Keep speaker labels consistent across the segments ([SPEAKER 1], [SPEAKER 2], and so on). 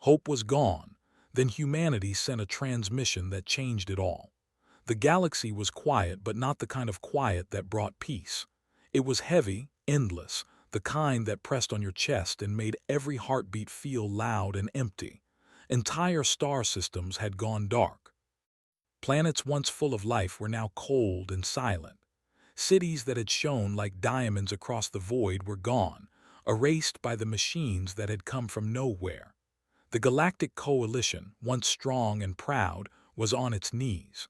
[SPEAKER 1] Hope was gone. Then humanity sent a transmission that changed it all. The galaxy was quiet, but not the kind of quiet that brought peace. It was heavy, endless, the kind that pressed on your chest and made every heartbeat feel loud and empty. Entire star systems had gone dark. Planets once full of life were now cold and silent. Cities that had shone like diamonds across the void were gone, erased by the machines that had come from nowhere. The Galactic Coalition, once strong and proud, was on its knees.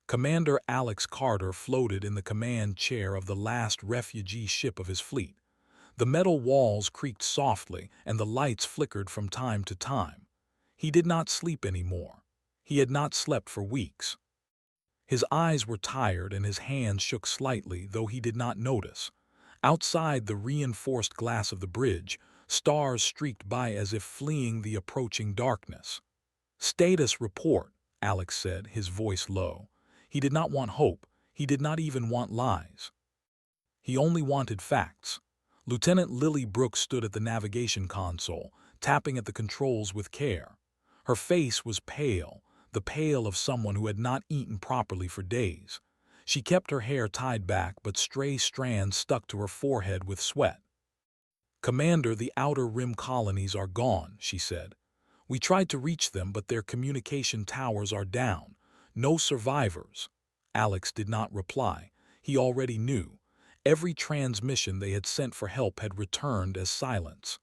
[SPEAKER 1] Commander Alex Carter floated in the command chair of the last refugee ship of his fleet. The metal walls creaked softly and the lights flickered from time to time. He did not sleep anymore. He had not slept for weeks. His eyes were tired and his hands shook slightly, though he did not notice. Outside the reinforced glass of the bridge, stars streaked by as if fleeing the approaching darkness. "Status report," Alex said, his voice low. He did not want hope. He did not even want lies. He only wanted facts. Lieutenant Lily Brooks stood at the navigation console, tapping at the controls with care. Her face was pale, the pale of someone who had not eaten properly for days. She kept her hair tied back, but stray strands stuck to her forehead with sweat. "Commander, the outer rim colonies are gone," she said. "We tried to reach them, but their communication towers are down. No survivors." Alex did not reply. He already knew. Every transmission they had sent for help had returned as silence.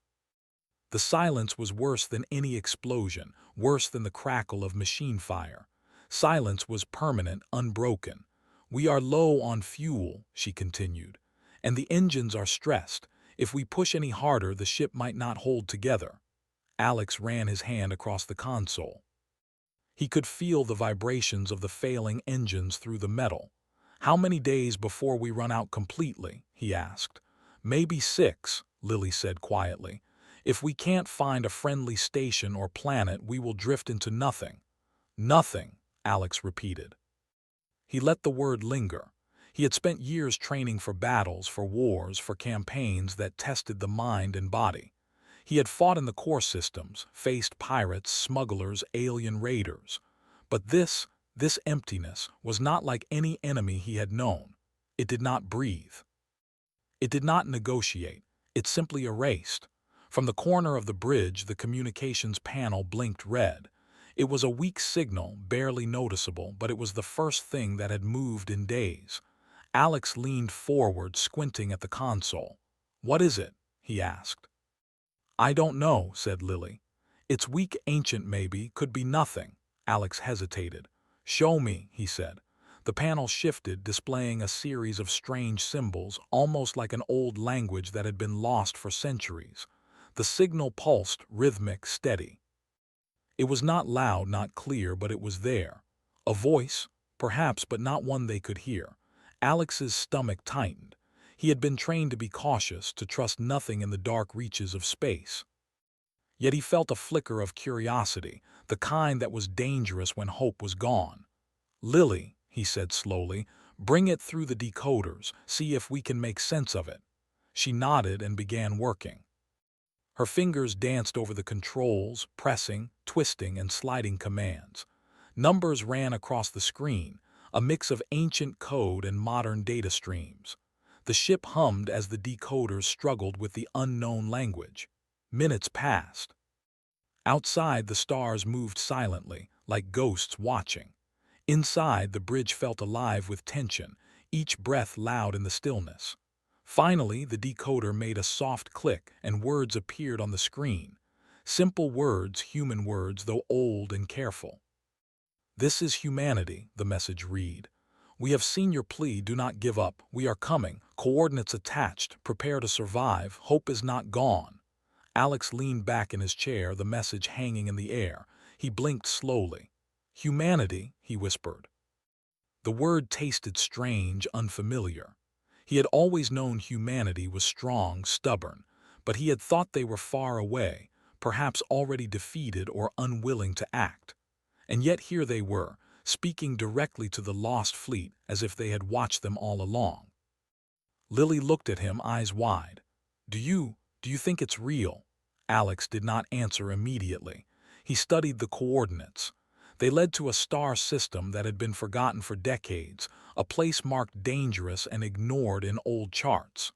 [SPEAKER 1] The silence was worse than any explosion, worse than the crackle of machine fire. Silence was permanent, unbroken. "We are low on fuel," she continued, "and the engines are stressed. If we push any harder, the ship might not hold together." Alex ran his hand across the console. He could feel the vibrations of the failing engines through the metal. "How many days before we run out completely?" he asked. "Maybe 6, Lily said quietly. "If we can't find a friendly station or planet, we will drift into nothing." "Nothing," Alex repeated. He let the word linger. He had spent years training for battles, for wars, for campaigns that tested the mind and body. He had fought in the core systems, faced pirates, smugglers, alien raiders. But this emptiness was not like any enemy he had known. It did not breathe. It did not negotiate. It simply erased. From the corner of the bridge, the communications panel blinked red. It was a weak signal, barely noticeable, but it was the first thing that had moved in days. Alex leaned forward, squinting at the console. "What is it?" he asked. "I don't know," said Lily. "It's weak, ancient maybe, could be nothing." Alex hesitated. "Show me," he said. The panel shifted, displaying a series of strange symbols, almost like an old language that had been lost for centuries. The signal pulsed, rhythmic, steady. It was not loud, not clear, but it was there. A voice, perhaps, but not one they could hear. Alex's stomach tightened. He had been trained to be cautious, to trust nothing in the dark reaches of space. Yet he felt a flicker of curiosity, the kind that was dangerous when hope was gone. "Lily," he said slowly, "bring it through the decoders, see if we can make sense of it." She nodded and began working. Her fingers danced over the controls, pressing, twisting, and sliding commands. Numbers ran across the screen, a mix of ancient code and modern data streams. The ship hummed as the decoders struggled with the unknown language. Minutes passed. Outside, the stars moved silently, like ghosts watching. Inside, the bridge felt alive with tension, each breath loud in the stillness. Finally, the decoder made a soft click and words appeared on the screen. Simple words, human words, though old and careful. "This is humanity," the message read. "We have seen your plea, do not give up, we are coming, coordinates attached, prepare to survive, hope is not gone." Alex leaned back in his chair, the message hanging in the air. He blinked slowly. "Humanity," he whispered. The word tasted strange, unfamiliar. He had always known humanity was strong, stubborn, but he had thought they were far away, perhaps already defeated or unwilling to act. And yet here they were, speaking directly to the lost fleet as if they had watched them all along. Lily looked at him, eyes wide. Do you think it's real?" Alex did not answer immediately. He studied the coordinates. They led to a star system that had been forgotten for decades, a place marked dangerous and ignored in old charts.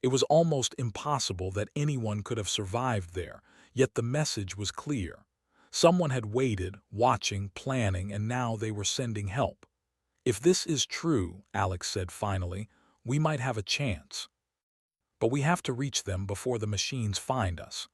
[SPEAKER 1] It was almost impossible that anyone could have survived there, yet the message was clear. Someone had waited, watching, planning, and now they were sending help. If this is true, Alex said finally, we might have a chance. But we have to reach them before the machines find us.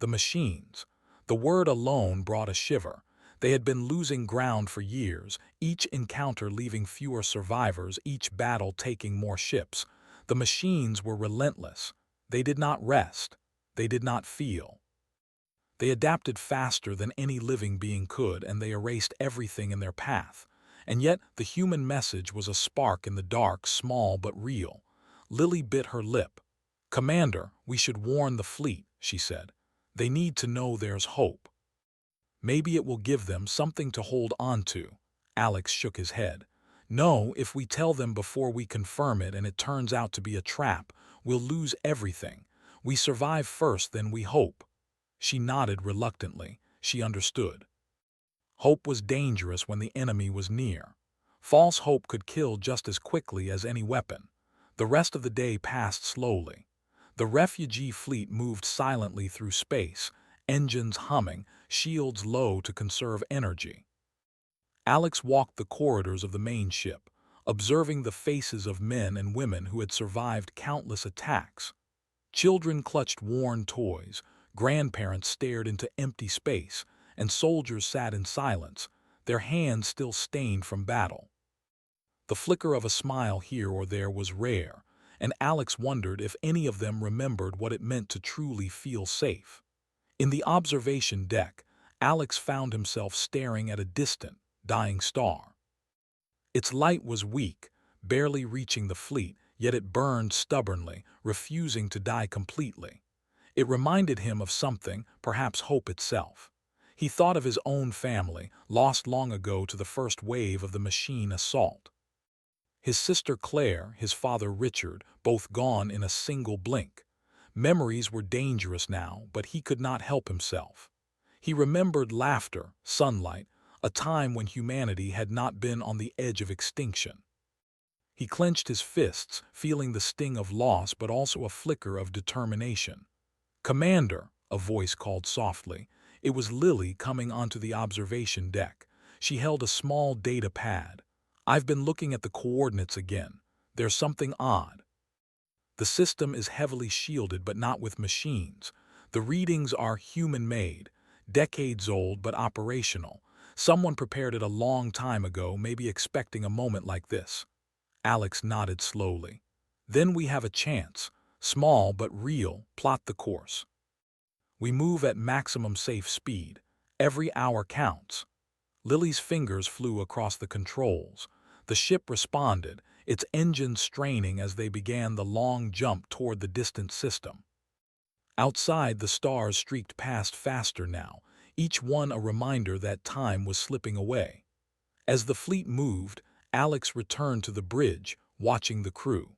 [SPEAKER 1] The machines. The word alone brought a shiver. They had been losing ground for years, each encounter leaving fewer survivors, each battle taking more ships. The machines were relentless. They did not rest. They did not feel. They adapted faster than any living being could, and they erased everything in their path. And yet the human message was a spark in the dark, small but real. Lily bit her lip. "Commander, we should warn the fleet," she said. "They need to know there's hope. Maybe it will give them something to hold on to." Alex shook his head. "No, if we tell them before we confirm it and it turns out to be a trap, we'll lose everything. We survive first, then we hope." She nodded reluctantly. She understood. Hope was dangerous when the enemy was near. False hope could kill just as quickly as any weapon. The rest of the day passed slowly. The refugee fleet moved silently through space, engines humming, shields low to conserve energy. Alex walked the corridors of the main ship, observing the faces of men and women who had survived countless attacks. Children clutched worn toys, grandparents stared into empty space, and soldiers sat in silence, their hands still stained from battle. The flicker of a smile here or there was rare, and Alex wondered if any of them remembered what it meant to truly feel safe. In the observation deck, Alex found himself staring at a distant, dying star. Its light was weak, barely reaching the fleet, yet it burned stubbornly, refusing to die completely. It reminded him of something, perhaps hope itself. He thought of his own family, lost long ago to the first wave of the machine assault. His sister Claire, his father Richard, both gone in a single blink. Memories were dangerous now, but he could not help himself. He remembered laughter, sunlight, a time when humanity had not been on the edge of extinction. He clenched his fists, feeling the sting of loss but also a flicker of determination. "Commander," a voice called softly. It was Lily coming onto the observation deck. She held a small data pad. "I've been looking at the coordinates again. There's something odd. The system is heavily shielded but not with machines. The readings are human-made, decades old but operational. Someone prepared it a long time ago, maybe expecting a moment like this." Alex nodded slowly. "Then we have a chance. Small but real. Plot the course. We move at maximum safe speed. Every hour counts." Lily's fingers flew across the controls. The ship responded, its engines straining as they began the long jump toward the distant system. Outside, the stars streaked past faster now, each one a reminder that time was slipping away. As the fleet moved, Alex returned to the bridge, watching the crew.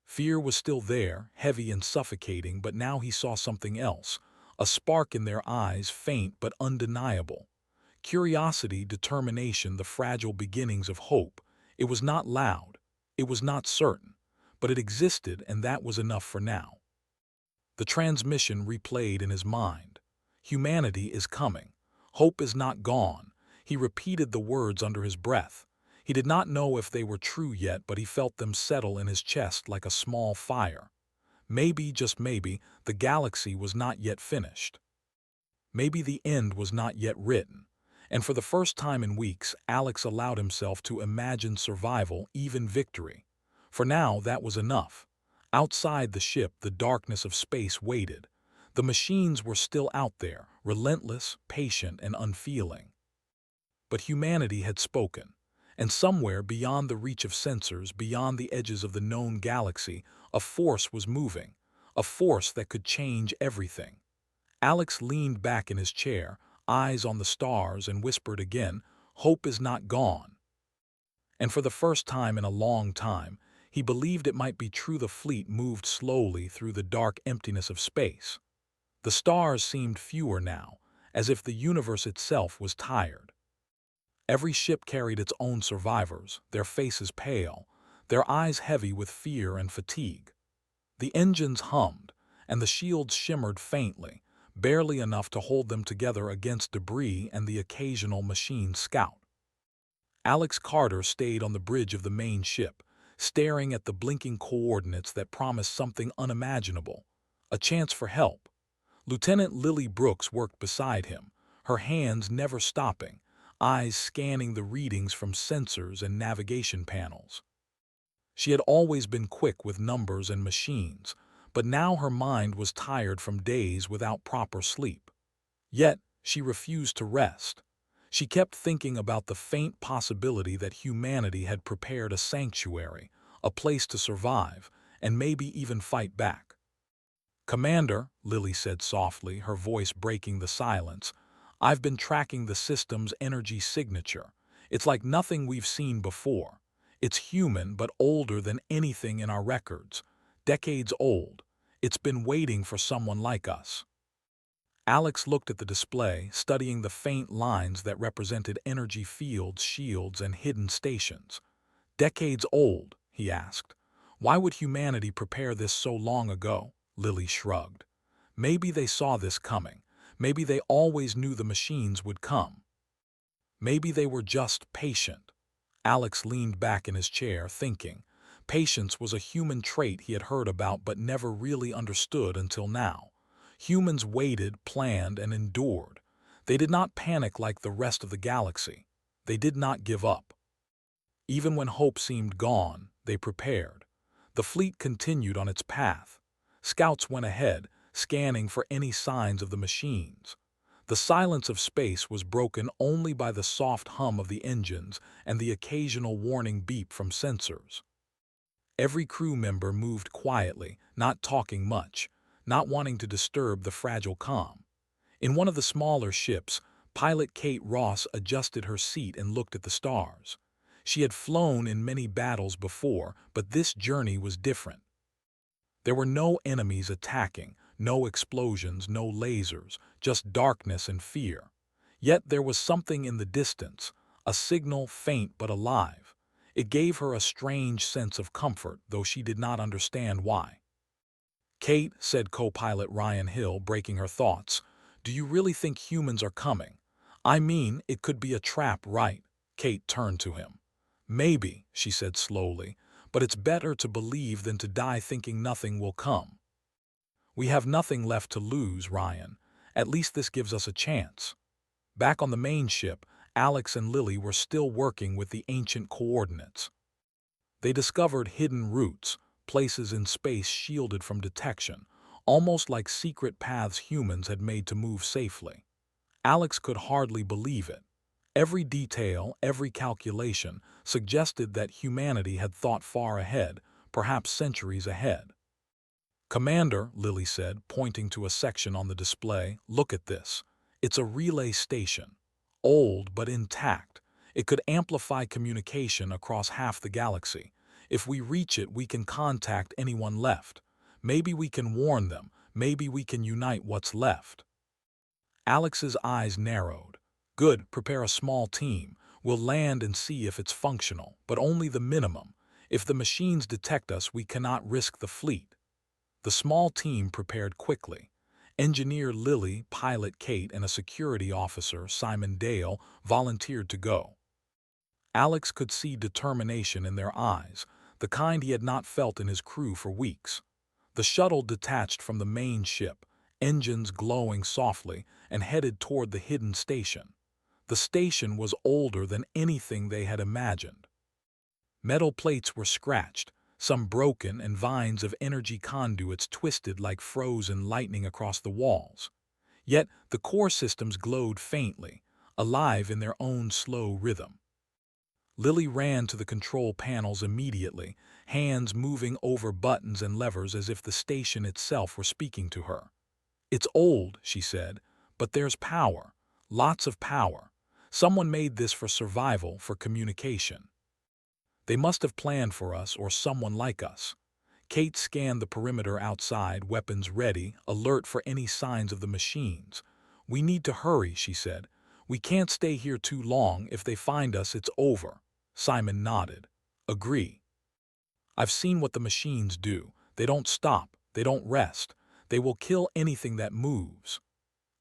[SPEAKER 1] Fear was still there, heavy and suffocating, but now he saw something else, a spark in their eyes, faint but undeniable. Curiosity, determination, the fragile beginnings of hope. It was not loud, it was not certain, but it existed, and that was enough for now. The transmission replayed in his mind. Humanity is coming. Hope is not gone. He repeated the words under his breath. He did not know if they were true yet, but he felt them settle in his chest like a small fire. Maybe, just maybe, the galaxy was not yet finished. Maybe the end was not yet written. And for the first time in weeks, Alex allowed himself to imagine survival, even victory. For now, that was enough. Outside the ship, the darkness of space waited. The machines were still out there, relentless, patient, and unfeeling. But humanity had spoken. And somewhere beyond the reach of sensors, beyond the edges of the known galaxy, a force was moving. A force that could change everything. Alex leaned back in his chair, eyes on the stars, and whispered again, "Hope is not gone." And for the first time in a long time, he believed it might be true. The fleet moved slowly through the dark emptiness of space. The stars seemed fewer now, as if the universe itself was tired. Every ship carried its own survivors, their faces pale, their eyes heavy with fear and fatigue. The engines hummed, and the shields shimmered faintly, barely enough to hold them together against debris and the occasional machine scout. Alex Carter stayed on the bridge of the main ship, staring at the blinking coordinates that promised something unimaginable, a chance for help. Lieutenant Lily Brooks worked beside him, her hands never stopping, eyes scanning the readings from sensors and navigation panels. She had always been quick with numbers and machines, but now her mind was tired from days without proper sleep. Yet, she refused to rest. She kept thinking about the faint possibility that humanity had prepared a sanctuary, a place to survive, and maybe even fight back. "Commander," Lily said softly, her voice breaking the silence, "I've been tracking the system's energy signature. It's like nothing we've seen before. It's human but older than anything in our records. Decades old. It's been waiting for someone like us." Alex looked at the display, studying the faint lines that represented energy fields, shields, and hidden stations. "Decades old?" he asked. "Why would humanity prepare this so long ago?" Lily shrugged. "Maybe they saw this coming. Maybe they always knew the machines would come. Maybe they were just patient." Alex leaned back in his chair, thinking. Patience was a human trait he had heard about but never really understood until now. Humans waited, planned, and endured. They did not panic like the rest of the galaxy. They did not give up. Even when hope seemed gone, they prepared. The fleet continued on its path. Scouts went ahead, scanning for any signs of the machines. The silence of space was broken only by the soft hum of the engines and the occasional warning beep from sensors. Every crew member moved quietly, not talking much, not wanting to disturb the fragile calm. In one of the smaller ships, pilot Kate Ross adjusted her seat and looked at the stars. She had flown in many battles before, but this journey was different. There were no enemies attacking, no explosions, no lasers, just darkness and fear. Yet there was something in the distance, a signal faint but alive. It gave her a strange sense of comfort, though she did not understand why. "Kate," said co-pilot Ryan Hill, breaking her thoughts, "do you really think humans are coming? I mean, it could be a trap, right?" Kate turned to him. "Maybe," she said slowly, "but it's better to believe than to die thinking nothing will come." "We have nothing left to lose, Ryan. At least this gives us a chance." Back on the main ship, Alex and Lily were still working with the ancient coordinates. They discovered hidden routes, places in space shielded from detection, almost like secret paths humans had made to move safely. Alex could hardly believe it. Every detail, every calculation suggested that humanity had thought far ahead, perhaps centuries ahead. "Commander," Lily said, pointing to a section on the display, "look at this. It's a relay station. Old but intact. It could amplify communication across half the galaxy. If we reach it, we can contact anyone left. Maybe we can warn them. Maybe we can unite what's left." Alex's eyes narrowed. "Good, prepare a small team. We'll land and see if it's functional, but only the minimum. If the machines detect us, we cannot risk the fleet." The small team prepared quickly. Engineer Lily, pilot Kate, and a security officer, Simon Dale, volunteered to go. Alex could see determination in their eyes, the kind he had not felt in his crew for weeks. The shuttle detached from the main ship, engines glowing softly, and headed toward the hidden station. The station was older than anything they had imagined. Metal plates were scratched, some broken, and vines of energy conduits twisted like frozen lightning across the walls. Yet the core systems glowed faintly, alive in their own slow rhythm. Lily ran to the control panels immediately, hands moving over buttons and levers as if the station itself were speaking to her. "It's old," she said, "but there's power. Lots of power. Someone made this for survival, for communication. They must have planned for us or someone like us." Kate scanned the perimeter outside, weapons ready, alert for any signs of the machines. "We need to hurry," she said. "We can't stay here too long. If they find us, it's over." Simon nodded. "Agree. I've seen what the machines do. They don't stop. They don't rest. They will kill anything that moves."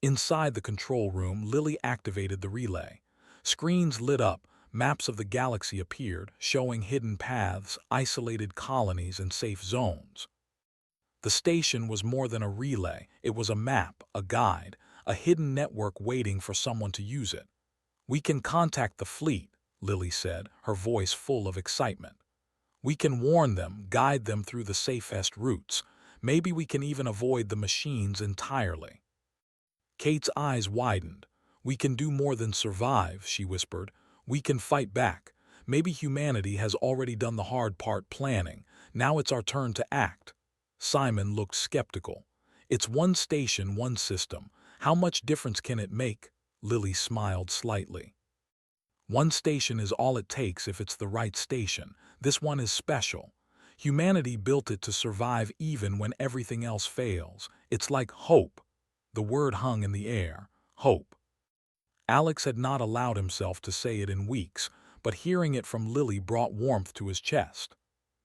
[SPEAKER 1] Inside the control room, Lily activated the relay. Screens lit up, maps of the galaxy appeared, showing hidden paths, isolated colonies, and safe zones. The station was more than a relay. It was a map, a guide, a hidden network waiting for someone to use it. "We can contact the fleet," Lily said, her voice full of excitement. "We can warn them, guide them through the safest routes. Maybe we can even avoid the machines entirely." Kate's eyes widened. "We can do more than survive," she whispered. "We can fight back. Maybe humanity has already done the hard part, planning. Now it's our turn to act." Simon looked skeptical. "It's one station, one system. How much difference can it make?" Lily smiled slightly. "One station is all it takes if it's the right station. This one is special. Humanity built it to survive even when everything else fails. It's like hope." The word hung in the air. Hope. Alex had not allowed himself to say it in weeks, but hearing it from Lily brought warmth to his chest.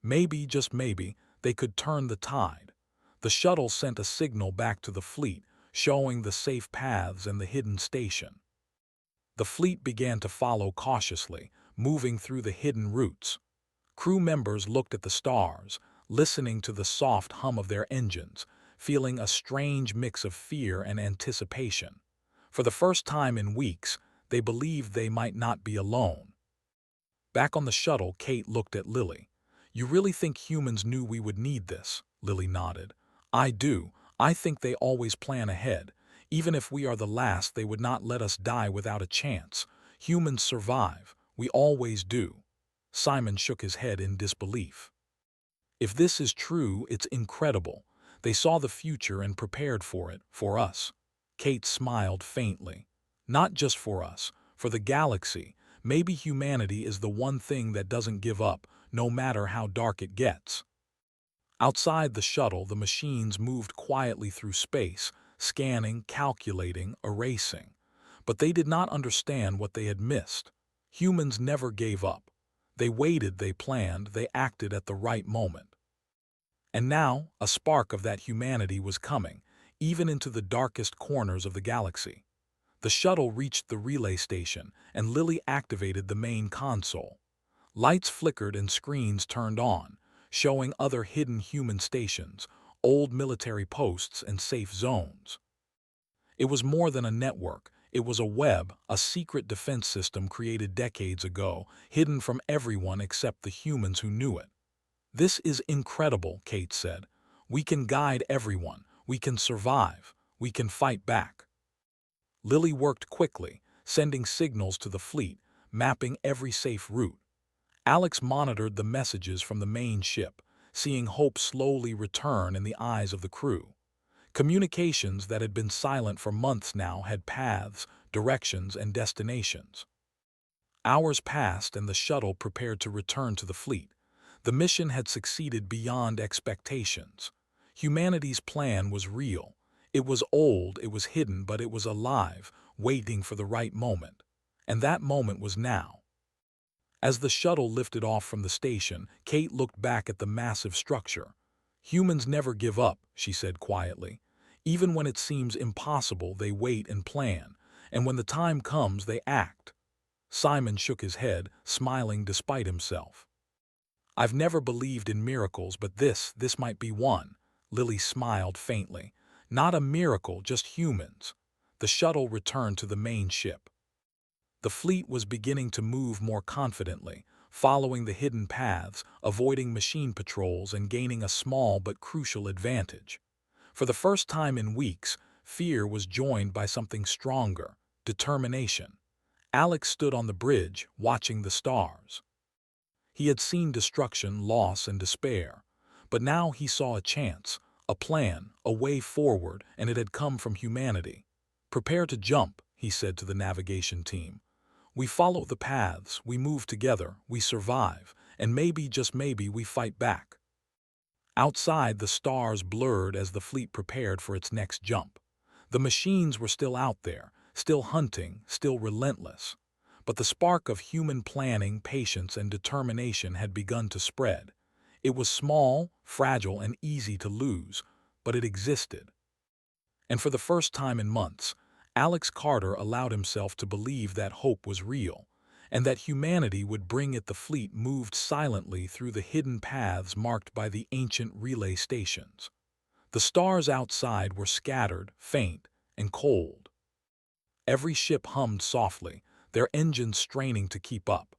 [SPEAKER 1] Maybe, just maybe, they could turn the tide. The shuttle sent a signal back to the fleet, showing the safe paths and the hidden station. The fleet began to follow cautiously, moving through the hidden routes. Crew members looked at the stars, listening to the soft hum of their engines, feeling a strange mix of fear and anticipation. For the first time in weeks, they believed they might not be alone. Back on the shuttle, Kate looked at Lily. "You really think humans knew we would need this?" Lily nodded. "I do. I think they always plan ahead. Even if we are the last, they would not let us die without a chance. Humans survive. We always do." Simon shook his head in disbelief. "If this is true, it's incredible. They saw the future and prepared for it, for us." Kate smiled faintly. "Not just for us, for the galaxy. Maybe humanity is the one thing that doesn't give up, no matter how dark it gets." Outside the shuttle, the machines moved quietly through space, scanning, calculating, erasing. But they did not understand what they had missed. Humans never gave up. They waited, they planned, they acted at the right moment. And now, a spark of that humanity was coming, even into the darkest corners of the galaxy. The shuttle reached the relay station, and Lily activated the main console. Lights flickered and screens turned on, showing other hidden human stations, old military posts, and safe zones. It was more than a network. It was a web, a secret defense system created decades ago, hidden from everyone except the humans who knew it. "This is incredible," Kate said. "We can guide everyone. We can survive. We can fight back." Lily worked quickly, sending signals to the fleet, mapping every safe route. Alex monitored the messages from the main ship, seeing hope slowly return in the eyes of the crew. Communications that had been silent for months now had paths, directions, and destinations. Hours passed and the shuttle prepared to return to the fleet. The mission had succeeded beyond expectations. Humanity's plan was real. It was old, it was hidden, but it was alive, waiting for the right moment. And that moment was now. As the shuttle lifted off from the station, Kate looked back at the massive structure. "Humans never give up," she said quietly. "Even when it seems impossible, they wait and plan. And when the time comes, they act." Simon shook his head, smiling despite himself. "I've never believed in miracles, but this might be one." Lily smiled faintly. "Not a miracle, just humans." The shuttle returned to the main ship. The fleet was beginning to move more confidently, following the hidden paths, avoiding machine patrols, and gaining a small but crucial advantage. For the first time in weeks, fear was joined by something stronger: determination. Alex stood on the bridge, watching the stars. He had seen destruction, loss, and despair. But now he saw a chance, a plan, a way forward, and it had come from humanity. "Prepare to jump," he said to the navigation team. "We follow the paths, we move together, we survive, and maybe, just maybe, we fight back." Outside, the stars blurred as the fleet prepared for its next jump. The machines were still out there, still hunting, still relentless. But the spark of human planning, patience, and determination had begun to spread. It was small, fragile, and easy to lose, but it existed. And for the first time in months, Alex Carter allowed himself to believe that hope was real, and that humanity would bring it. The fleet moved silently through the hidden paths marked by the ancient relay stations. The stars outside were scattered, faint, and cold. Every ship hummed softly, their engines straining to keep up.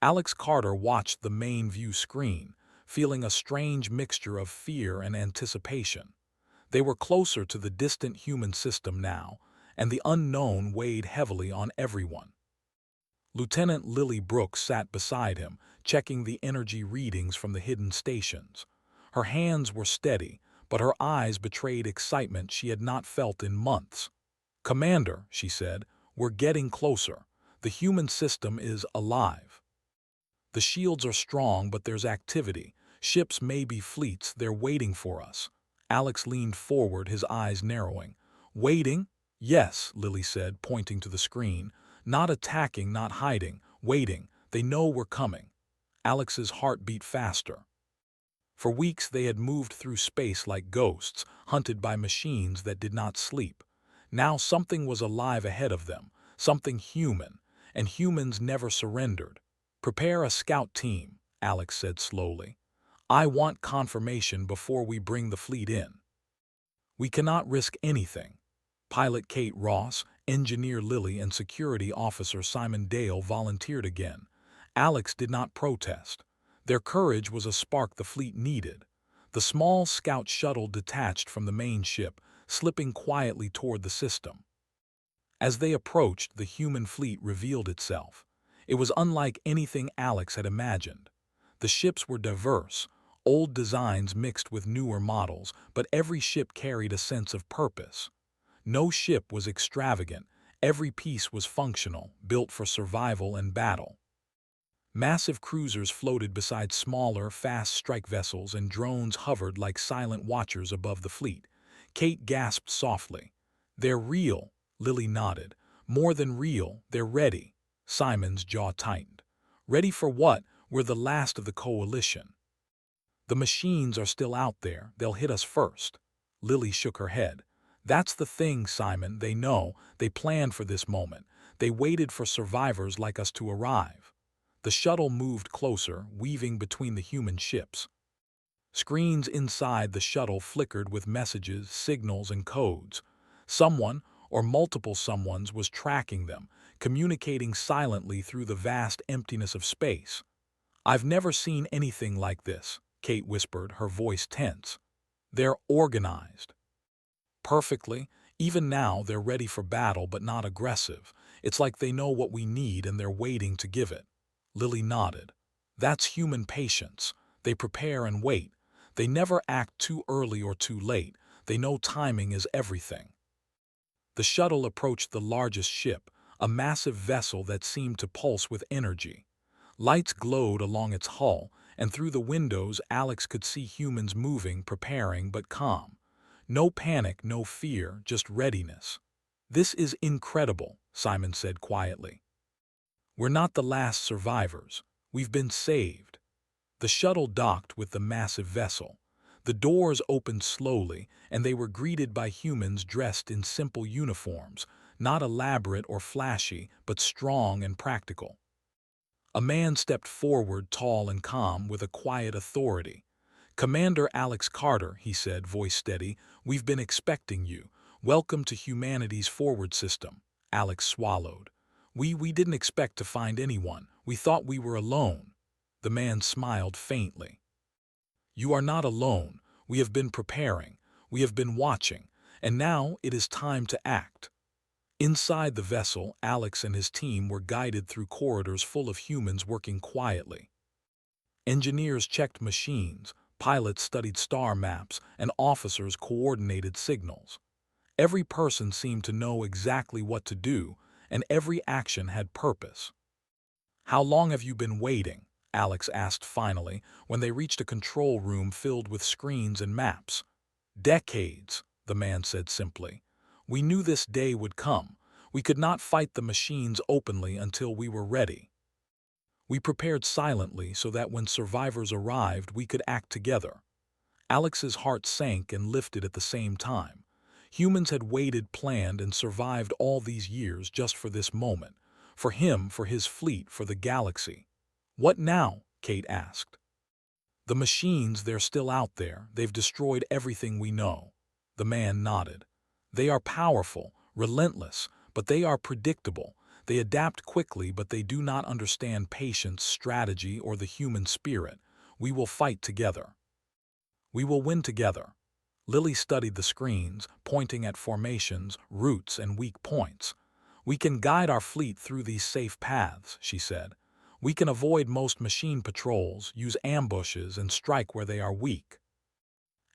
[SPEAKER 1] Alex Carter watched the main view screen, feeling a strange mixture of fear and anticipation. They were closer to the distant human system now, and the unknown weighed heavily on everyone. Lieutenant Lily Brooks sat beside him, checking the energy readings from the hidden stations. Her hands were steady, but her eyes betrayed excitement she had not felt in months. "Commander," she said, "we're getting closer. The human system is alive. The shields are strong, but there's activity. Ships may be fleets, they're waiting for us." Alex leaned forward, his eyes narrowing. "Waiting?" "Yes," Lily said, pointing to the screen. "Not attacking, not hiding. Waiting. They know we're coming." Alex's heart beat faster. For weeks they had moved through space like ghosts, hunted by machines that did not sleep. Now something was alive ahead of them, something human, and humans never surrendered. "Prepare a scout team," Alex said slowly. "I want confirmation before we bring the fleet in. We cannot risk anything." Pilot Kate Ross, Engineer Lily, and Security Officer Simon Dale volunteered again. Alex did not protest. Their courage was a spark the fleet needed. The small scout shuttle detached from the main ship, slipping quietly toward the system. As they approached, the human fleet revealed itself. It was unlike anything Alex had imagined. The ships were diverse, old designs mixed with newer models, but every ship carried a sense of purpose. No ship was extravagant, every piece was functional, built for survival and battle. Massive cruisers floated beside smaller, fast strike vessels, and drones hovered like silent watchers above the fleet. Kate gasped softly. "They're real," Lily nodded. "More than real, they're ready." Simon's jaw tightened. "Ready for what? We're the last of the coalition. The machines are still out there, they'll hit us first." Lily shook her head. "That's the thing, Simon, they know, they planned for this moment. They waited for survivors like us to arrive." The shuttle moved closer, weaving between the human ships. Screens inside the shuttle flickered with messages, signals, and codes. Someone, or multiple someones, was tracking them, communicating silently through the vast emptiness of space. "I've never seen anything like this," Kate whispered, her voice tense. "They're organized perfectly. Even now, they're ready for battle but not aggressive. It's like they know what we need and they're waiting to give it." Lily nodded. "That's human patience. They prepare and wait. They never act too early or too late. They know timing is everything." The shuttle approached the largest ship, a massive vessel that seemed to pulse with energy. Lights glowed along its hull, and through the windows Alex could see humans moving, preparing, but calm. No panic, no fear, just readiness. "This is incredible," Simon said quietly. "We're not the last survivors. We've been saved." The shuttle docked with the massive vessel. The doors opened slowly, and they were greeted by humans dressed in simple uniforms, not elaborate or flashy, but strong and practical. A man stepped forward, tall and calm, with a quiet authority. "Commander Alex Carter," he said, voice steady, "we've been expecting you. Welcome to humanity's forward system." Alex swallowed. We didn't expect to find anyone. We thought we were alone." The man smiled faintly. "You are not alone. We have been preparing. We have been watching. And now it is time to act." Inside the vessel, Alex and his team were guided through corridors full of humans working quietly. Engineers checked machines, pilots studied star maps, and officers coordinated signals. Every person seemed to know exactly what to do, and every action had purpose. "How long have you been waiting?" Alex asked finally, when they reached a control room filled with screens and maps. Decades, the man said simply. We knew this day would come. We could not fight the machines openly until we were ready. We prepared silently so that when survivors arrived, we could act together. Alex's heart sank and lifted at the same time. Humans had waited, planned, and survived all these years just for this moment. For him, for his fleet, for the galaxy. What now? Kate asked. The machines, they're still out there. They've destroyed everything we know. The man nodded. They are powerful, relentless, but they are predictable. They adapt quickly, but they do not understand patience, strategy, or the human spirit. We will fight together. We will win together. Lily studied the screens, pointing at formations, routes, and weak points. We can guide our fleet through these safe paths, she said. We can avoid most machine patrols, use ambushes, and strike where they are weak.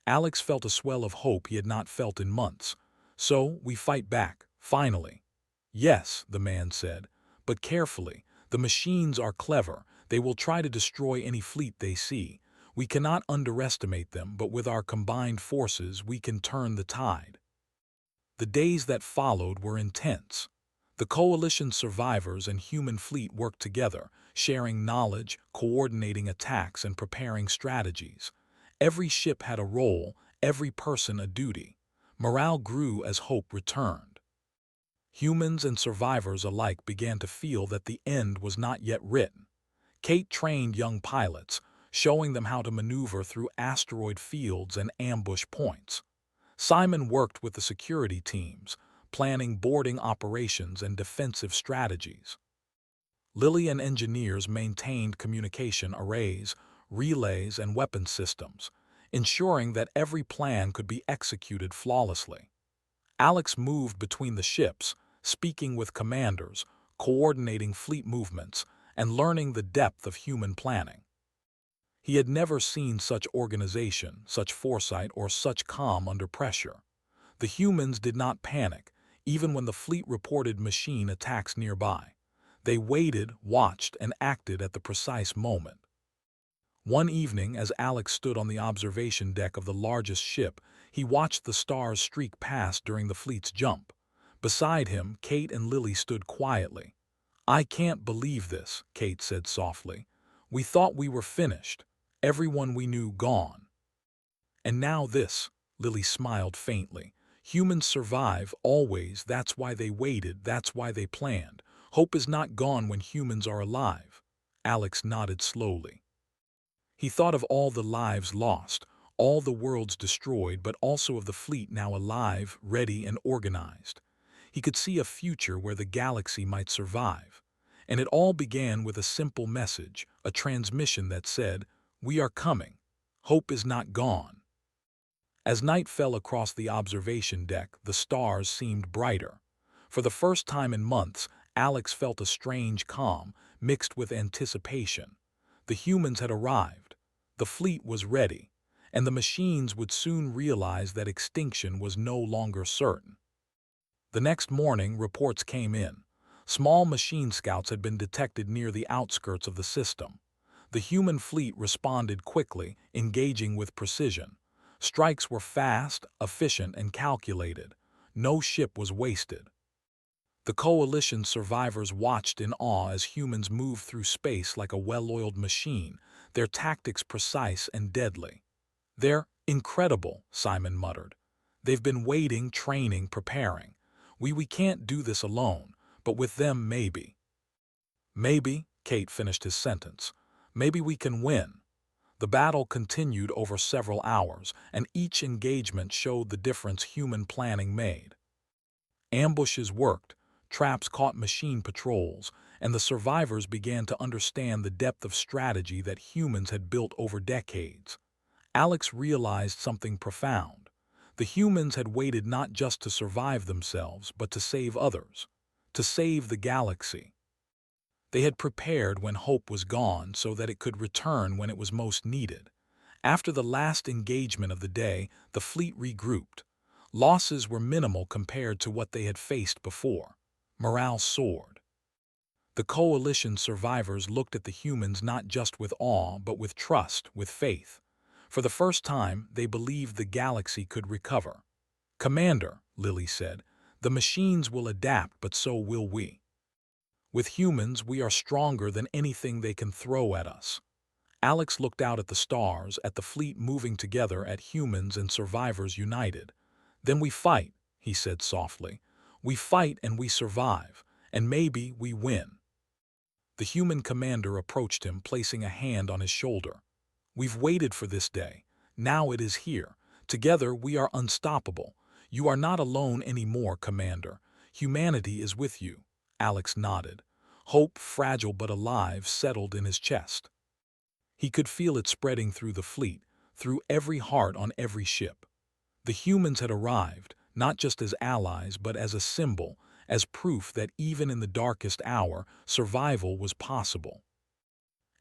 [SPEAKER 1] Alex felt a swell of hope he had not felt in months. So, we fight back, finally. Yes, the man said, but carefully. The machines are clever. They will try to destroy any fleet they see. We cannot underestimate them, but with our combined forces, we can turn the tide. The days that followed were intense. The coalition survivors and human fleet worked together, sharing knowledge, coordinating attacks, and preparing strategies. Every ship had a role, every person a duty. Morale grew as hope returned. Humans and survivors alike began to feel that the end was not yet written. Kate trained young pilots, showing them how to maneuver through asteroid fields and ambush points. Simon worked with the security teams, planning boarding operations and defensive strategies. Lily and engineers maintained communication arrays, relays, and weapon systems, ensuring that every plan could be executed flawlessly. Alex moved between the ships, speaking with commanders, coordinating fleet movements, and learning the depth of human planning. He had never seen such organization, such foresight, or such calm under pressure. The humans did not panic, even when the fleet reported machine attacks nearby. They waited, watched, and acted at the precise moment. One evening, as Alex stood on the observation deck of the largest ship, he watched the stars streak past during the fleet's jump. Beside him, Kate and Lily stood quietly. "I can't believe this," Kate said softly. "We thought we were finished. Everyone we knew gone. And now this," Lily smiled faintly. "Humans survive, always. That's why they waited, that's why they planned. Hope is not gone when humans are alive." Alex nodded slowly. He thought of all the lives lost, all the worlds destroyed, but also of the fleet now alive, ready, and organized. He could see a future where the galaxy might survive. And it all began with a simple message, a transmission that said, "We are coming. Hope is not gone." As night fell across the observation deck, the stars seemed brighter. For the first time in months, Alex felt a strange calm, mixed with anticipation. The humans had arrived. The fleet was ready. And the machines would soon realize that extinction was no longer certain. The next morning, reports came in. Small machine scouts had been detected near the outskirts of the system. The human fleet responded quickly, engaging with precision. Strikes were fast, efficient, and calculated. No ship was wasted. The coalition survivors watched in awe as humans moved through space like a well-oiled machine, their tactics precise and deadly. "They're incredible," Simon muttered. "They've been waiting, training, preparing. We can't do this alone, but with them maybe." "Maybe," Kate finished his sentence. "Maybe we can win." The battle continued over several hours, and each engagement showed the difference human planning made. Ambushes worked, traps caught machine patrols, and the survivors began to understand the depth of strategy that humans had built over decades. Alex realized something profound. The humans had waited not just to survive themselves, but to save others, to save the galaxy. They had prepared when hope was gone so that it could return when it was most needed. After the last engagement of the day, the fleet regrouped. Losses were minimal compared to what they had faced before. Morale soared. The coalition survivors looked at the humans not just with awe, but with trust, with faith. For the first time, they believed the galaxy could recover. "Commander," Lily said, "the machines will adapt, but so will we. With humans, we are stronger than anything they can throw at us." Alex looked out at the stars, at the fleet moving together, at humans and survivors united. "Then we fight," he said softly. "We fight and we survive, and maybe we win." The human commander approached him, placing a hand on his shoulder. "We've waited for this day. Now it is here. Together we are unstoppable. You are not alone anymore, Commander. Humanity is with you." Alex nodded. Hope, fragile but alive, settled in his chest. He could feel it spreading through the fleet, through every heart on every ship. The humans had arrived, not just as allies, but as a symbol, as proof that even in the darkest hour, survival was possible.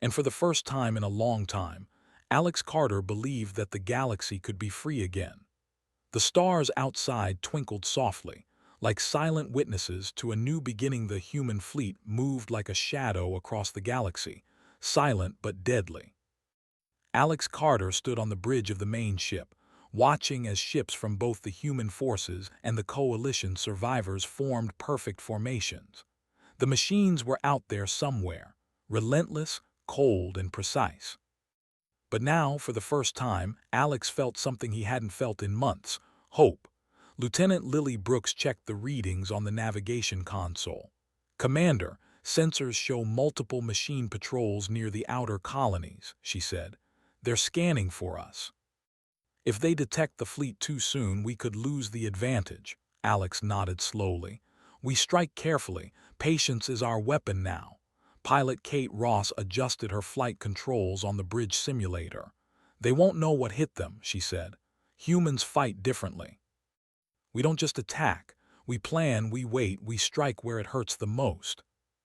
[SPEAKER 1] And for the first time in a long time, Alex Carter believed that the galaxy could be free again. The stars outside twinkled softly, like silent witnesses to a new beginning. The human fleet moved like a shadow across the galaxy, silent but deadly. Alex Carter stood on the bridge of the main ship, watching as ships from both the human forces and the coalition survivors formed perfect formations. The machines were out there somewhere, relentless, cold, and precise. But now, for the first time, Alex felt something he hadn't felt in months: hope. Lieutenant Lily Brooks checked the readings on the navigation console. "Commander, sensors show multiple machine patrols near the outer colonies," she said. "They're scanning for us. If they detect the fleet too soon, we could lose the advantage." Alex nodded slowly. "We strike carefully. Patience is our weapon now." Pilot Kate Ross adjusted her flight controls on the bridge simulator. "They won't know what hit them," she said. "Humans fight differently. We don't just attack. We plan, we wait, we strike where it hurts the most."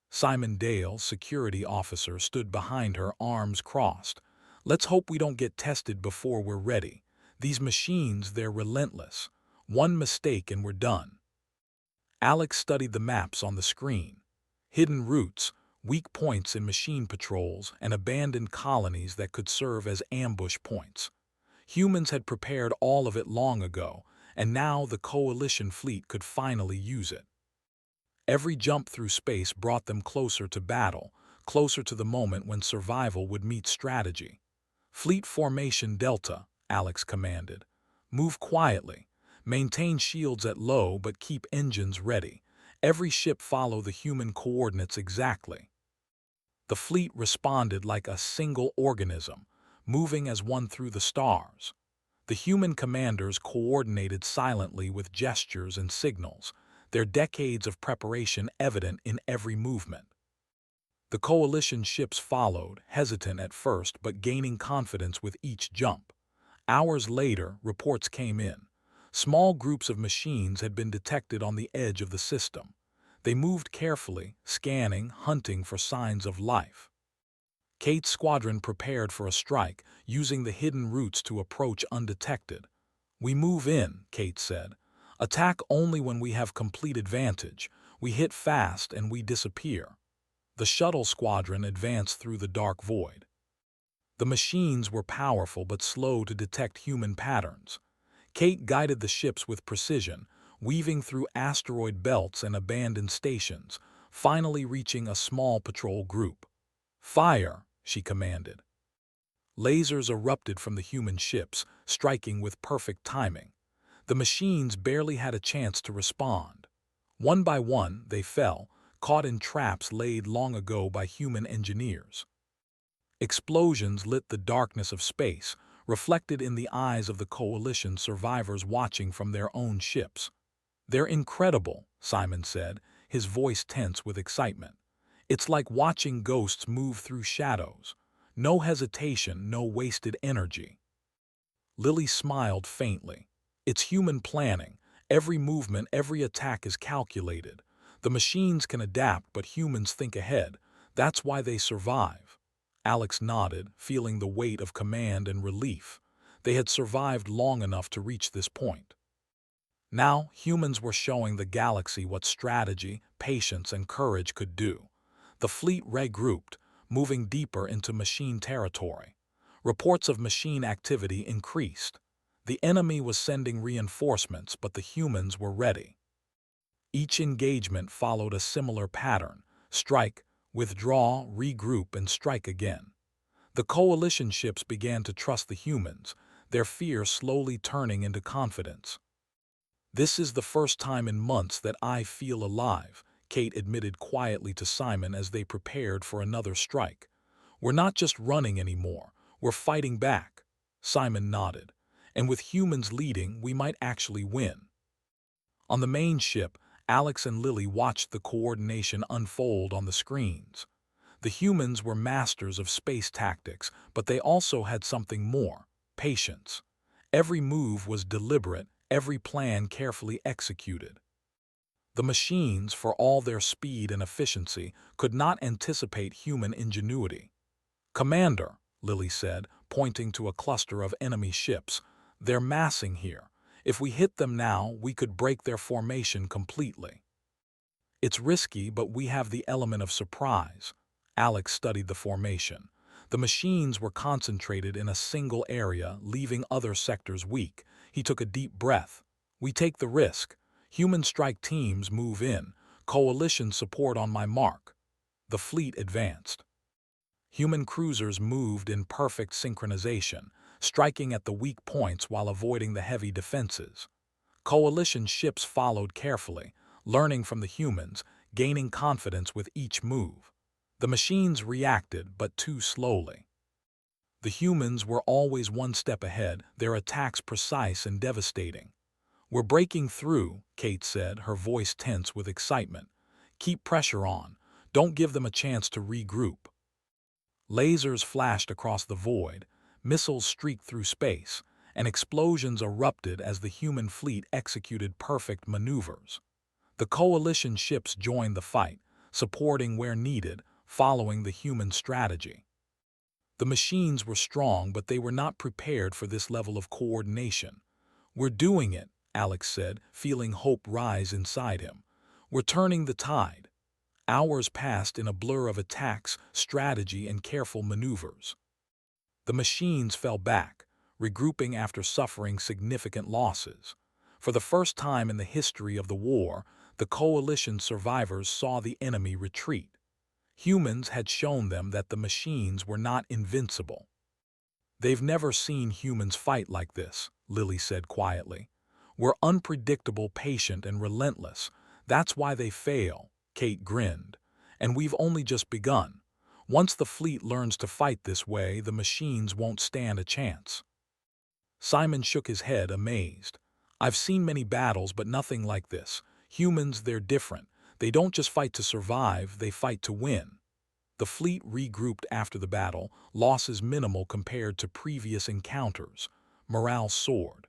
[SPEAKER 1] Simon Dale, security officer, stood behind her, arms crossed. "Let's hope we don't get tested before we're ready. These machines, they're relentless. One mistake and we're done." Alex studied the maps on the screen. Hidden routes, weak points in machine patrols, and abandoned colonies that could serve as ambush points. Humans had prepared all of it long ago, and now the coalition fleet could finally use it. Every jump through space brought them closer to battle, closer to the moment when survival would meet strategy. "Fleet Formation Delta," Alex commanded. "Move quietly. Maintain shields at low, but keep engines ready. Every ship follow the human coordinates exactly." The fleet responded like a single organism, moving as one through the stars. The human commanders coordinated silently with gestures and signals, their decades of preparation evident in every movement. The coalition ships followed, hesitant at first but gaining confidence with each jump. Hours later, reports came in. Small groups of machines had been detected on the edge of the system. They moved carefully, scanning, hunting for signs of life. Kate's squadron prepared for a strike, using the hidden routes to approach undetected. "We move in," Kate said. "Attack only when we have complete advantage. We hit fast and we disappear." The shuttle squadron advanced through the dark void. The machines were powerful but slow to detect human patterns. Kate guided the ships with precision, weaving through asteroid belts and abandoned stations, finally reaching a small patrol group. "Fire," she commanded. Lasers erupted from the human ships, striking with perfect timing. The machines barely had a chance to respond. One by one, they fell, caught in traps laid long ago by human engineers. Explosions lit the darkness of space, reflected in the eyes of the coalition survivors watching from their own ships. "They're incredible," Simon said, his voice tense with excitement. "It's like watching ghosts move through shadows. No hesitation, no wasted energy." Lily smiled faintly. "It's human planning. Every movement, every attack is calculated. The machines can adapt, but humans think ahead. That's why they survive." Alex nodded, feeling the weight of command and relief. They had survived long enough to reach this point. Now, humans were showing the galaxy what strategy, patience, and courage could do. The fleet regrouped, moving deeper into machine territory. Reports of machine activity increased. The enemy was sending reinforcements, but the humans were ready. Each engagement followed a similar pattern: strike, withdraw, regroup, and strike again. The coalition ships began to trust the humans, their fear slowly turning into confidence. "This is the first time in months that I feel alive," Kate admitted quietly to Simon as they prepared for another strike. "We're not just running anymore, we're fighting back." Simon nodded. "And with humans leading, we might actually win." On the main ship, Alex and Lily watched the coordination unfold on the screens. The humans were masters of space tactics, but they also had something more: patience. Every move was deliberate, every plan carefully executed. The machines, for all their speed and efficiency, could not anticipate human ingenuity. "Commander," Lily said, pointing to a cluster of enemy ships, "they're massing here. If we hit them now, we could break their formation completely." "It's risky, but we have the element of surprise." Alex studied the formation. The machines were concentrated in a single area, leaving other sectors weak. He took a deep breath. "We take the risk. Human strike teams move in. Coalition support on my mark." The fleet advanced. Human cruisers moved in perfect synchronization, striking at the weak points while avoiding the heavy defenses. Coalition ships followed carefully, learning from the humans, gaining confidence with each move. The machines reacted, but too slowly. The humans were always one step ahead, their attacks precise and devastating. "We're breaking through," Kate said, her voice tense with excitement. "Keep pressure on. Don't give them a chance to regroup." Lasers flashed across the void, missiles streaked through space, and explosions erupted as the human fleet executed perfect maneuvers. The coalition ships joined the fight, supporting where needed, following the human strategy. The machines were strong, but they were not prepared for this level of coordination. "We're doing it," Alex said, feeling hope rise inside him. "We're turning the tide." Hours passed in a blur of attacks, strategy, and careful maneuvers. The machines fell back, regrouping after suffering significant losses. For the first time in the history of the war, the coalition survivors saw the enemy retreat. Humans had shown them that the machines were not invincible. "They've never seen humans fight like this," Lily said quietly. "We're unpredictable, patient, and relentless. That's why they fail." Kate grinned. "And we've only just begun. Once the fleet learns to fight this way, the machines won't stand a chance." Simon shook his head, amazed. "I've seen many battles, but nothing like this. Humans, they're different. They don't just fight to survive, they fight to win." The fleet regrouped after the battle, losses minimal compared to previous encounters. Morale soared.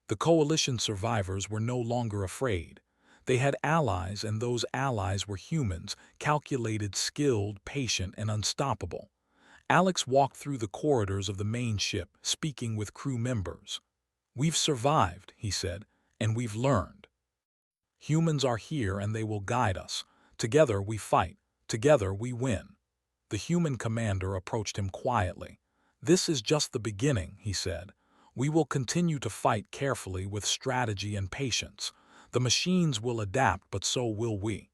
[SPEAKER 1] The coalition survivors were no longer afraid. They had allies, and those allies were humans, calculated, skilled, patient, and unstoppable. Alex walked through the corridors of the main ship, speaking with crew members. "We've survived," he said, "and we've learned. Humans are here and they will guide us. Together we fight. Together we win." The human commander approached him quietly. "This is just the beginning," he said. "We will continue to fight carefully with strategy and patience. The machines will adapt, but so will we.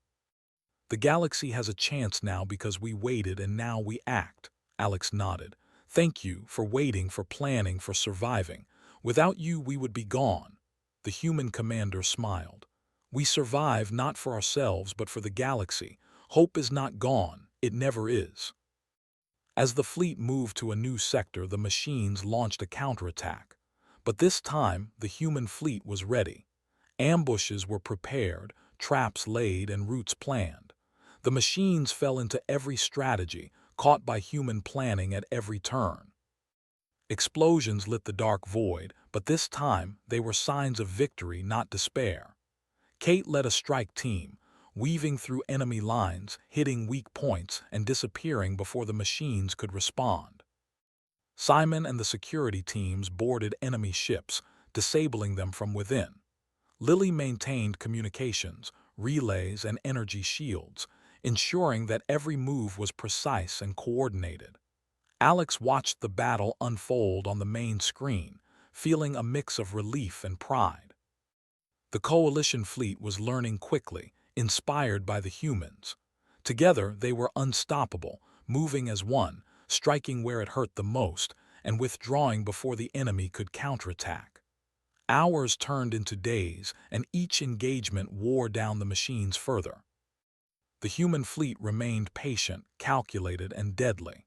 [SPEAKER 1] The galaxy has a chance now because we waited and now we act." Alex nodded. "Thank you for waiting, for planning, for surviving. Without you, we would be gone." The human commander smiled. "We survive not for ourselves, but for the galaxy. Hope is not gone. It never is." As the fleet moved to a new sector, the machines launched a counterattack. But this time, the human fleet was ready. Ambushes were prepared, traps laid, and routes planned. The machines fell into every strategy, caught by human planning at every turn. Explosions lit the dark void, but this time they were signs of victory, not despair. Kate led a strike team, weaving through enemy lines, hitting weak points, and disappearing before the machines could respond. Simon and the security teams boarded enemy ships, disabling them from within. Lily maintained communications, relays, and energy shields, ensuring that every move was precise and coordinated. Alex watched the battle unfold on the main screen, feeling a mix of relief and pride. The Coalition fleet was learning quickly, inspired by the humans. Together, they were unstoppable, moving as one, striking where it hurt the most, and withdrawing before the enemy could counterattack. Hours turned into days, and each engagement wore down the machines further. The human fleet remained patient, calculated, and deadly.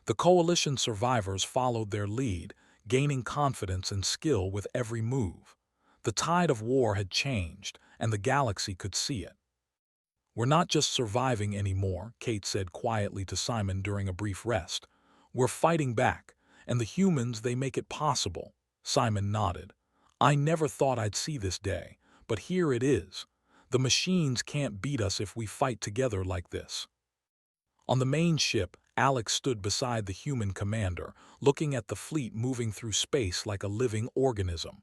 [SPEAKER 1] The Coalition survivors followed their lead, gaining confidence and skill with every move. The tide of war had changed, and the galaxy could see it. "We're not just surviving anymore," Kate said quietly to Simon during a brief rest. "We're fighting back, and the humans, they make it possible." Simon nodded. "I never thought I'd see this day, but here it is. The machines can't beat us if we fight together like this." On the main ship, Alex stood beside the human commander, looking at the fleet moving through space like a living organism.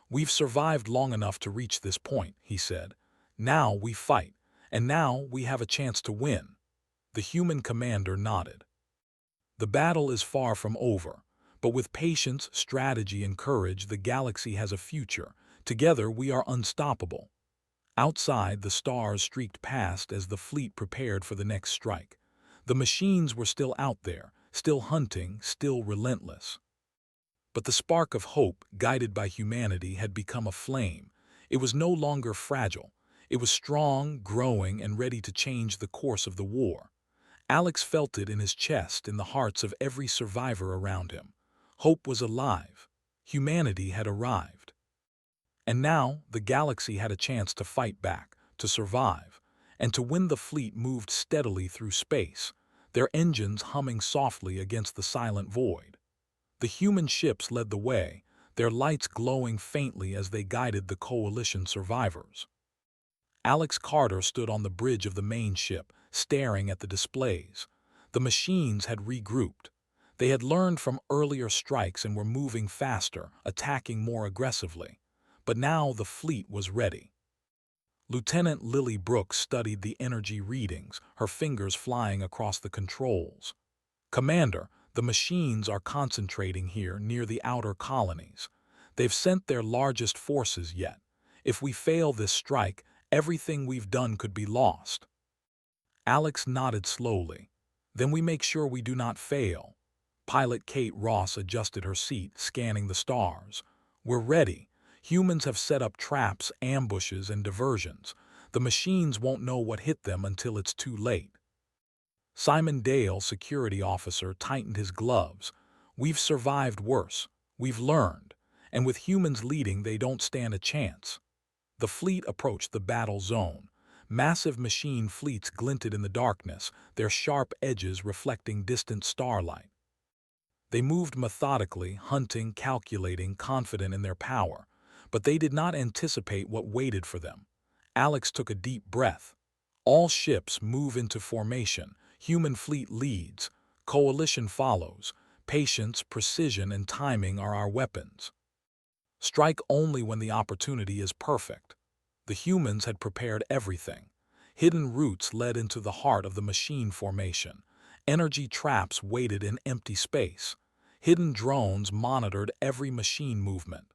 [SPEAKER 1] "We've survived long enough to reach this point," he said. "Now we fight, and now we have a chance to win." The human commander nodded. "The battle is far from over, but with patience, strategy, and courage, the galaxy has a future. Together we are unstoppable." Outside, the stars streaked past as the fleet prepared for the next strike. The machines were still out there, still hunting, still relentless. But the spark of hope, guided by humanity, had become a flame. It was no longer fragile. It was strong, growing, and ready to change the course of the war. Alex felt it in his chest, in the hearts of every survivor around him. Hope was alive. Humanity had arrived. And now the galaxy had a chance to fight back, to survive, and to win. The fleet moved steadily through space, their engines humming softly against the silent void. The human ships led the way, their lights glowing faintly as they guided the Coalition survivors. Alex Carter stood on the bridge of the main ship, staring at the displays. The machines had regrouped. They had learned from earlier strikes and were moving faster, attacking more aggressively. But now the fleet was ready. Lieutenant Lily Brooks studied the energy readings, her fingers flying across the controls. "Commander, the machines are concentrating here near the outer colonies. They've sent their largest forces yet. If we fail this strike, everything we've done could be lost." Alex nodded slowly. "Then we make sure we do not fail." Pilot Kate Ross adjusted her seat, scanning the stars. "We're ready. Humans have set up traps, ambushes, and diversions. The machines won't know what hit them until it's too late." Simon Dale, security officer, tightened his gloves. "We've survived worse. We've learned. And with humans leading, they don't stand a chance." The fleet approached the battle zone. Massive machine fleets glinted in the darkness, their sharp edges reflecting distant starlight. They moved methodically, hunting, calculating, confident in their power. But they did not anticipate what waited for them. Alex took a deep breath. All ships move into formation. Human fleet leads. Coalition follows. Patience, precision, and timing are our weapons. Strike only when the opportunity is perfect. The humans had prepared everything. Hidden routes led into the heart of the machine formation. Energy traps waited in empty space. Hidden drones monitored every machine movement.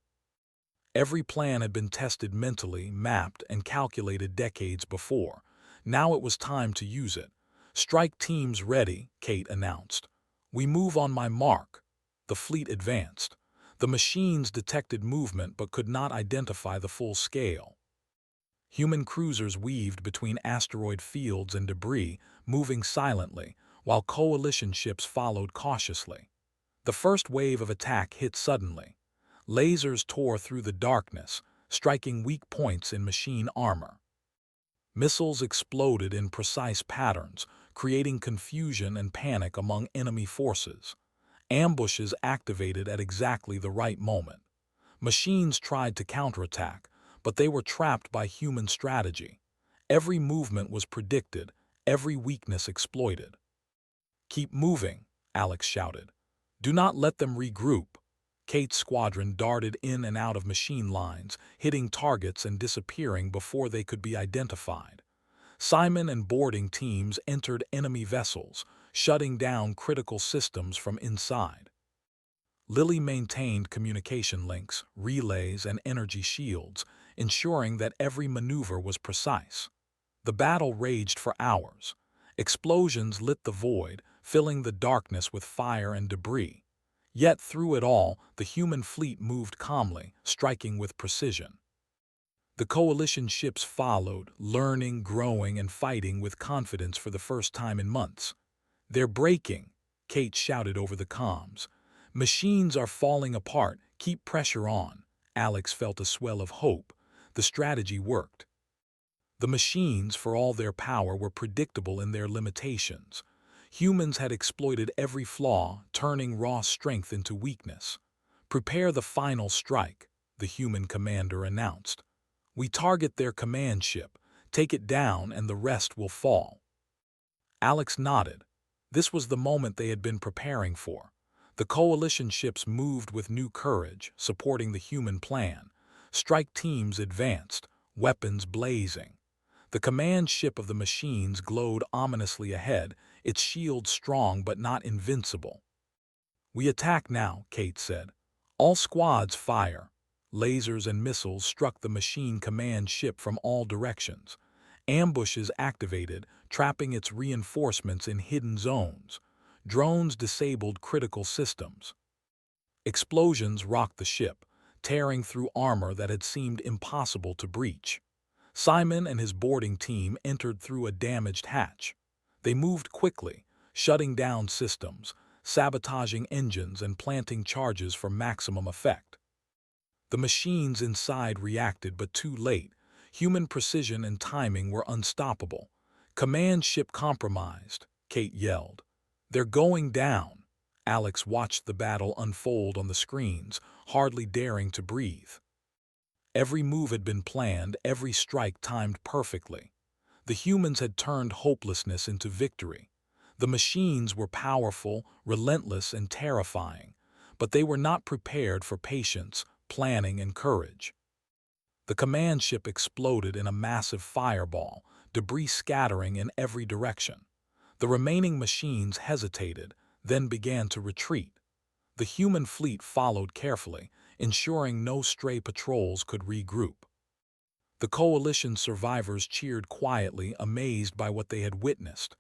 [SPEAKER 1] Every plan had been tested mentally, mapped, and calculated decades before. Now it was time to use it. "Strike teams ready," Kate announced. "We move on my mark." The fleet advanced. The machines detected movement but could not identify the full scale. Human cruisers weaved between asteroid fields and debris, moving silently, while Coalition ships followed cautiously. The first wave of attack hit suddenly. Lasers tore through the darkness, striking weak points in machine armor. Missiles exploded in precise patterns, creating confusion and panic among enemy forces. Ambushes activated at exactly the right moment. Machines tried to counterattack, but they were trapped by human strategy. Every movement was predicted, every weakness exploited. "Keep moving," Alex shouted. "Do not let them regroup." Kate's squadron darted in and out of machine lines, hitting targets and disappearing before they could be identified. Simon and boarding teams entered enemy vessels, shutting down critical systems from inside. Lily maintained communication links, relays, and energy shields, ensuring that every maneuver was precise. The battle raged for hours. Explosions lit the void, filling the darkness with fire and debris. Yet through it all, the human fleet moved calmly, striking with precision. The coalition ships followed, learning, growing, and fighting with confidence for the first time in months. "They're breaking," Kate shouted over the comms. "Machines are falling apart. Keep pressure on." Alex felt a swell of hope. The strategy worked. The machines, for all their power, were predictable in their limitations. Humans had exploited every flaw, turning raw strength into weakness. "Prepare the final strike," the human commander announced. "We target their command ship, take it down, and the rest will fall." Alex nodded. This was the moment they had been preparing for. The coalition ships moved with new courage, supporting the human plan. Strike teams advanced, weapons blazing. The command ship of the machines glowed ominously ahead, its shield strong but not invincible. "We attack now," Kate said. "All squads fire." Lasers and missiles struck the machine command ship from all directions. Ambushes activated, trapping its reinforcements in hidden zones. Drones disabled critical systems. Explosions rocked the ship, tearing through armor that had seemed impossible to breach. Simon and his boarding team entered through a damaged hatch. They moved quickly, shutting down systems, sabotaging engines, and planting charges for maximum effect. The machines inside reacted, but too late. Human precision and timing were unstoppable. "Command ship compromised," Kate yelled. "They're going down." Alex watched the battle unfold on the screens, hardly daring to breathe. Every move had been planned, every strike timed perfectly. The humans had turned hopelessness into victory. The machines were powerful, relentless, and terrifying, but they were not prepared for patience, planning, and courage. The command ship exploded in a massive fireball, debris scattering in every direction. The remaining machines hesitated, then began to retreat. The human fleet followed carefully, ensuring no stray patrols could regroup. The coalition survivors cheered quietly, amazed by what they had witnessed.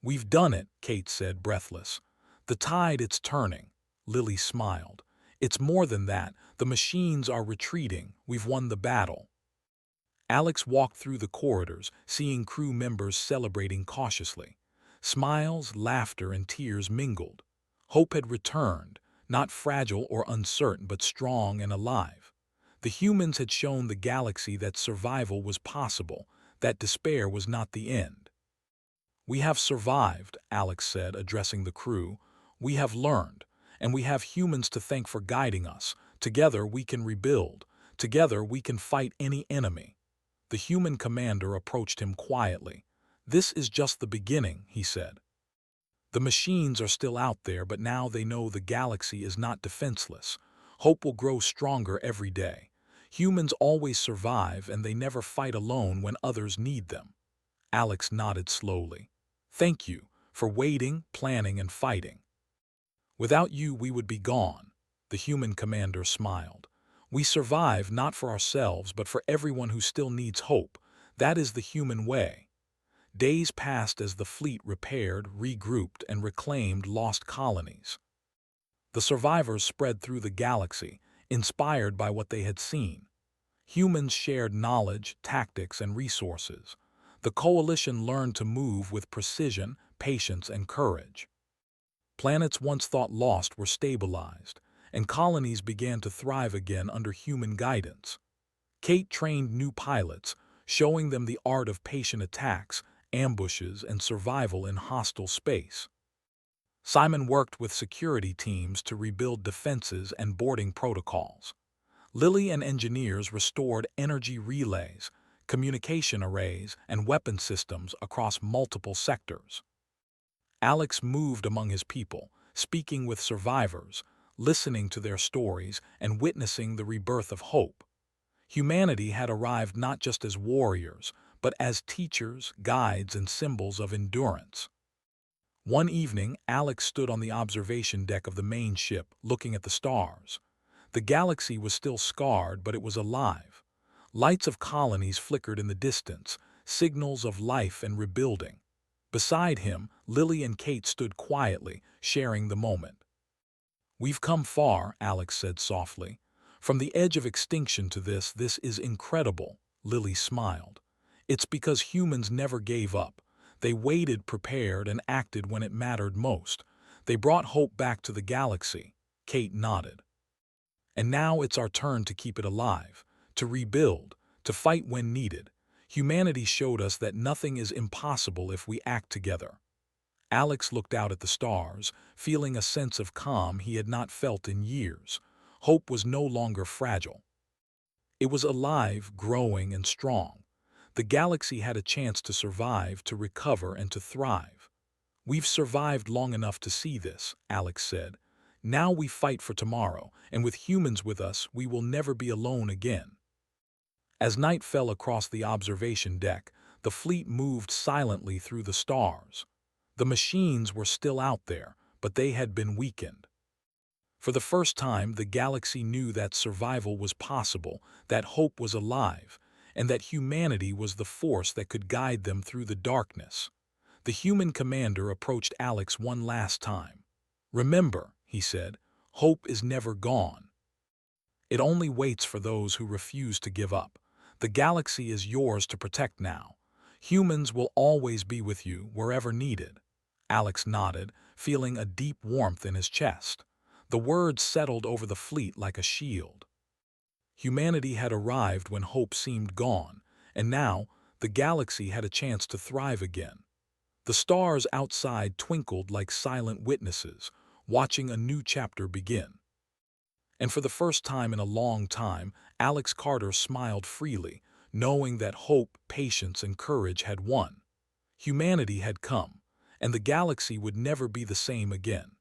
[SPEAKER 1] "We've done it," Kate said, breathless. "The tide, it's turning." Lily smiled. "It's more than that. The machines are retreating. We've won the battle." Alex walked through the corridors, seeing crew members celebrating cautiously. Smiles, laughter, and tears mingled. Hope had returned, not fragile or uncertain, but strong and alive. The humans had shown the galaxy that survival was possible, that despair was not the end. "We have survived," Alex said, addressing the crew. "We have learned, and we have humans to thank for guiding us. Together we can rebuild. Together we can fight any enemy." The human commander approached him quietly. "This is just the beginning," he said. "The machines are still out there, but now they know the galaxy is not defenseless. Hope will grow stronger every day. Humans always survive, and they never fight alone when others need them." Alex nodded slowly. "Thank you for waiting, planning, and fighting." "Without you, we would be gone," the human commander smiled. "We survive not for ourselves, but for everyone who still needs hope. That is the human way." Days passed as the fleet repaired, regrouped, and reclaimed lost colonies. The survivors spread through the galaxy, inspired by what they had seen. Humans shared knowledge, tactics, and resources. The coalition learned to move with precision, patience, and courage. Planets once thought lost were stabilized, and colonies began to thrive again under human guidance. Kate trained new pilots, showing them the art of patient attacks, ambushes, and survival in hostile space. Simon worked with security teams to rebuild defenses and boarding protocols. Lily and engineers restored energy relays, communication arrays, and weapon systems across multiple sectors. Alex moved among his people, speaking with survivors, listening to their stories, and witnessing the rebirth of hope. Humanity had arrived not just as warriors, but as teachers, guides, and symbols of endurance. One evening, Alex stood on the observation deck of the main ship, looking at the stars. The galaxy was still scarred, but it was alive. Lights of colonies flickered in the distance, signals of life and rebuilding. Beside him, Lily and Kate stood quietly, sharing the moment. "We've come far," Alex said softly. "From the edge of extinction to this is incredible," Lily smiled. "It's because humans never gave up. They waited, prepared, and acted when it mattered most. They brought hope back to the galaxy." Kate nodded. "And now it's our turn to keep it alive, to rebuild, to fight when needed. Humanity showed us that nothing is impossible if we act together." Alex looked out at the stars, feeling a sense of calm he had not felt in years. Hope was no longer fragile. It was alive, growing, and strong. The galaxy had a chance to survive, to recover, and to thrive. "We've survived long enough to see this," Alex said. "Now we fight for tomorrow, and with humans with us, we will never be alone again." As night fell across the observation deck, the fleet moved silently through the stars. The machines were still out there, but they had been weakened. For the first time, the galaxy knew that survival was possible, that hope was alive, and that humanity was the force that could guide them through the darkness. The human commander approached Alex one last time. "Remember," he said, "hope is never gone. It only waits for those who refuse to give up. The galaxy is yours to protect now. Humans will always be with you wherever needed." Alex nodded, feeling a deep warmth in his chest. The words settled over the fleet like a shield. Humanity had arrived when hope seemed gone, and now the galaxy had a chance to thrive again. The stars outside twinkled like silent witnesses, watching a new chapter begin. And for the first time in a long time, Alex Carter smiled freely, knowing that hope, patience, and courage had won. Humanity had come, and the galaxy would never be the same again.